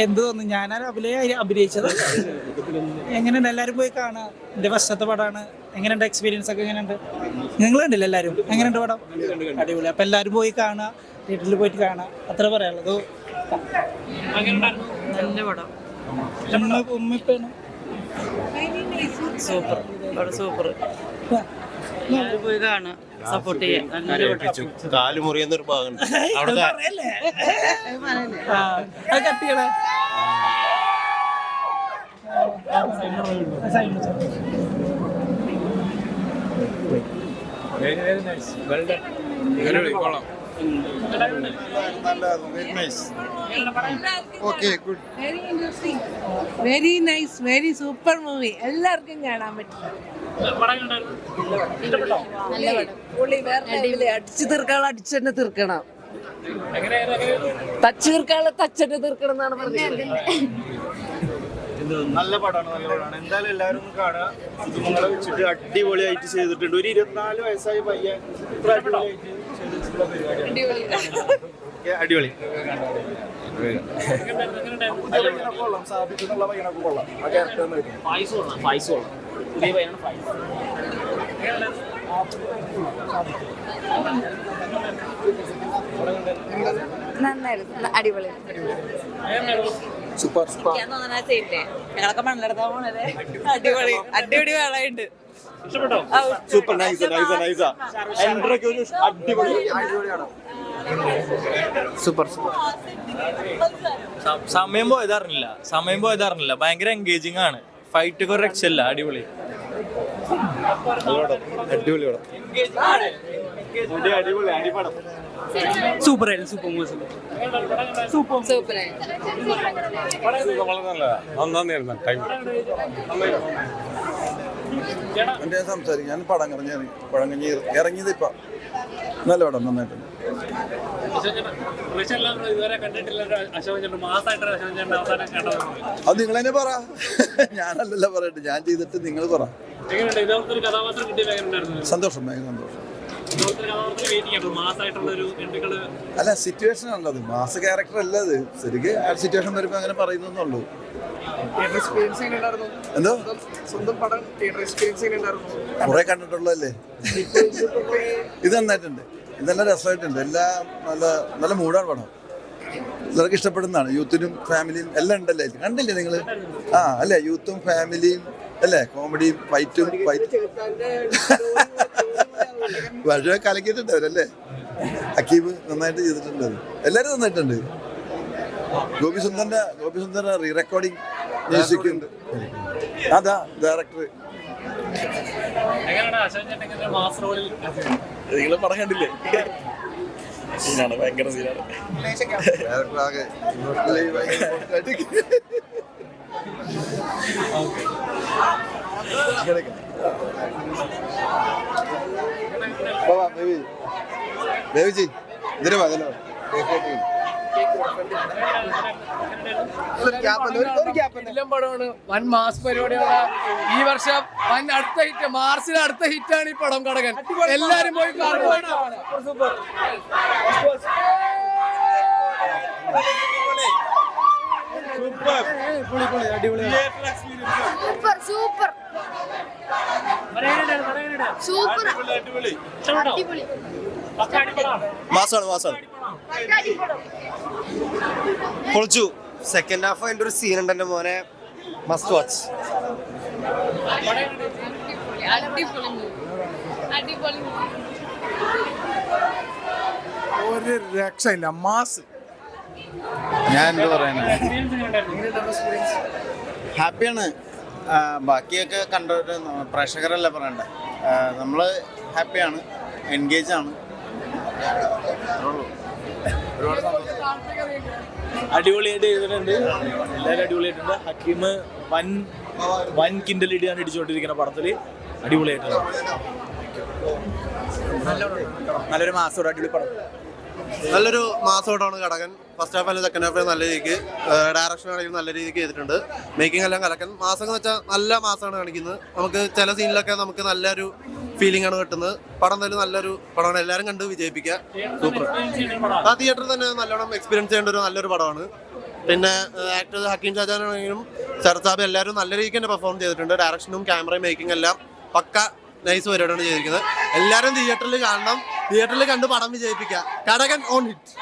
എന്ത് തോന്നുന്നു? ഞാനാണ് അഭിനയിച്ചത്. എങ്ങനെയുണ്ട്? എല്ലാവരും പോയി കാണുക. എൻ്റെ ഫസ്റ്റത്തെ പടമാണ്. എങ്ങനെയുണ്ട്? എക്സ്പീരിയൻസ് ഒക്കെ എങ്ങനെയുണ്ട്? നിങ്ങൾ കണ്ടില്ല എല്ലാവരും? എങ്ങനെയുണ്ട് പടം? അടിപൊളി. അപ്പം എല്ലാവരും പോയി കാണുക, തിയേറ്ററിൽ പോയിട്ട് കാണുക, അത്ര പറയാനുള്ളത്. നല്ല പടം, ഉമ്മിപ്പാണ് സൂപ്പർ സൂപ്പർ. പോയി കാണുക, സപ്പോർട്ട് ചെയ്യാൻ. കാല് മുറിയുന്നൊരു ഭാഗം കട്ടികളെ very nice, very super movie. എല്ലാവർക്കും കാണാൻ പറ്റും. അടിച്ചു തീർക്കാനുള്ള അടിച്ചു തന്നെ തീർക്കണം, തച്ചു തീർക്കാനുള്ള തച്ചന്നെ തീർക്കണം എന്നാണ് പറഞ്ഞത്. നല്ല പടമാണ്. എന്തായാലും എല്ലാവരും കാണുക. കുഞ്ഞുങ്ങളെ വെച്ചിട്ട് അടിപൊളിയായിട്ട് ചെയ്തിട്ടുണ്ട്. ഒരു 24 വയസ്സായ പയ്യൻ അടിപൊളി. സാധിക്കുന്നുള്ള പയ്യനൊക്കെ കൊള്ളാം. ആ ക്യാരക്ടർ നന്നായിരുന്നു, അടിപൊളി. സൂപ്പർ. ഞങ്ങളൊക്കെ മണ്ണെടുത്താ പോണത്. അടിപൊളി അടിപൊളി വേളയുണ്ട്. Super nice. അടിപൊളി. സൂപ്പർ. സമയം പോയതറിഞ്ഞില്ല. ഭയങ്കര എൻഗേജിങ് ആണ്. ഫൈറ്റ് ഒക്കെ ഒരു രക്ഷയില്ല. അടിപൊളി. സൂപ്പറായിരുന്നു. സംസാരിക്കും. ഞാൻ പടം കഴിഞ്ഞ് ഇറങ്ങിയത് ഇപ്പൊ നല്ല പടം, നന്നായിട്ടുണ്ട്. അത് നിങ്ങൾ തന്നെ പറ, ഞാനല്ലല്ലോ പറയട്ടെ. ഞാൻ ചെയ്തിട്ട് നിങ്ങൾ പറ. സന്തോഷം. അല്ല, സിറ്റുവേഷൻ ആണല്ലോ അത്. മാസ് ക്യാരക്ടർ അല്ല അത്. ശരിക്കും ആ സിറ്റുവേഷൻ വരുമ്പോ അങ്ങനെ പറയുന്നുള്ളൂ. എന്തോ കുറെ കണ്ടിട്ടുള്ളതല്ലേ. ഇത് നന്നായിട്ടുണ്ട്. ഇതെല്ലാം രസമായിട്ടുണ്ട്. എല്ലാം നല്ല മൂടാണ് പടം. എല്ലാവർക്കും ഇഷ്ടപ്പെടുന്നതാണ്. യൂത്തിനും ഫാമിലിയും എല്ലാം ഉണ്ടല്ലേ. കണ്ടില്ലേ നിങ്ങൾ? അല്ലേ, യൂത്തും ഫാമിലിയും അല്ലേ, കോമഡിയും ഫൈറ്റും. വളരെ കലക്കിയിട്ടുണ്ട് അവരല്ലേ. ഹക്കീബ് നന്നായിട്ട് ചെയ്തിട്ടുണ്ട്. എല്ലാവരും നന്നായിട്ടുണ്ട്. ഗോപി സുന്ദറിന്റെ റീ റെക്കോർഡിങ് മ്യൂസിക്കും. അതാ ഡയറക്ടർ. നിങ്ങൾ പടം കണ്ടില്ലേ? സീനാണ്, ഭയങ്കര സീനാണ്. ആകെ ഇമോഷണലി ബേബിജി ഇതിന് മകനോ പടമാണ്. വൻ മാസ് പരിപാടിയാണ് ഈ വർഷം. വൻ അടുത്ത ഹിറ്റ്, മാർച്ചിന് അടുത്ത ഹിറ്റാണ് ഈ പടം. കടകൻ എല്ലാരും പോയി കാണും. മാസാണ്. പൊളിച്ചു. സെക്കൻഡ് ഹാഫ് അതിൻ്റെ ഒരു സീൻ ഉണ്ട് എൻ്റെ മോനെ. Must watch. ഒരു രക്ഷയില്ല. മാസ്. ഞാൻ എന്താ പറയുന്നത്, ഹാപ്പിയാണ്. ബാക്കിയൊക്കെ കണ്ടവര് പ്രേക്ഷകരല്ല പറയണ്ടേ. നമ്മള് ഹാപ്പിയാണ്, എൻഗേജ് ആണ്. ഒരുപാട് അടിപൊളിയായിട്ട് ചെയ്തിട്ടുണ്ട്. എല്ലാവരും അടിപൊളിയായിട്ടുണ്ട്. ഹക്കീം വൻ കിൻഡലിടിയാണ് ഇടിച്ചുകൊണ്ടിരിക്കുന്ന പടത്തില്. അടിപൊളിയായിട്ടുണ്ട്. നല്ലൊരു മാസോട് അടിപൊളി പടം. നല്ലൊരു മാസോടാണ് കടകൻ. ഫസ്റ്റ് ഹാഫ് അല്ലെങ്കിൽ സെക്കൻഡ് ഹാഫ് നല്ല രീതിക്ക്, ഡയറക്ഷൻ ആണെങ്കിലും നല്ല രീതിക്ക് ചെയ്തിട്ടുണ്ട്. മേക്കിംഗ് എല്ലാം കലക്കൻ. മാസം എന്ന് വെച്ചാൽ നല്ല മാസമാണ് കാണിക്കുന്നത്. നമുക്ക് ചില സീനിലൊക്കെ നമുക്ക് നല്ലൊരു ഫീലിംഗ് ആണ് കിട്ടുന്നത്. പടം എന്തായാലും നല്ലൊരു പടമാണ്. എല്ലാവരും കണ്ട് വിജയിപ്പിക്കുക. സൂപ്പർ. ആ തിയേറ്ററിൽ തന്നെ നല്ലോണം എക്സ്പീരിയൻസ് ചെയ്യേണ്ട ഒരു നല്ലൊരു പടമാണ്. പിന്നെ ആക്ടർ ഹക്കീം ഷാജാനാണെങ്കിലും സർസാബ് എല്ലാവരും നല്ല രീതിക്ക് തന്നെ പെർഫോം ചെയ്തിട്ടുണ്ട്. ഡയറക്ഷനും ക്യാമറയും മേക്കിംഗ് എല്ലാം പക്ക നൈസ് പരിപാടിയാണ് ചെയ്തിരിക്കുന്നത്. എല്ലാവരും തിയേറ്ററിൽ കാണണം, തിയേറ്ററിൽ കണ്ട് പടം വിജയിപ്പിക്കുക. Kadakan on hit.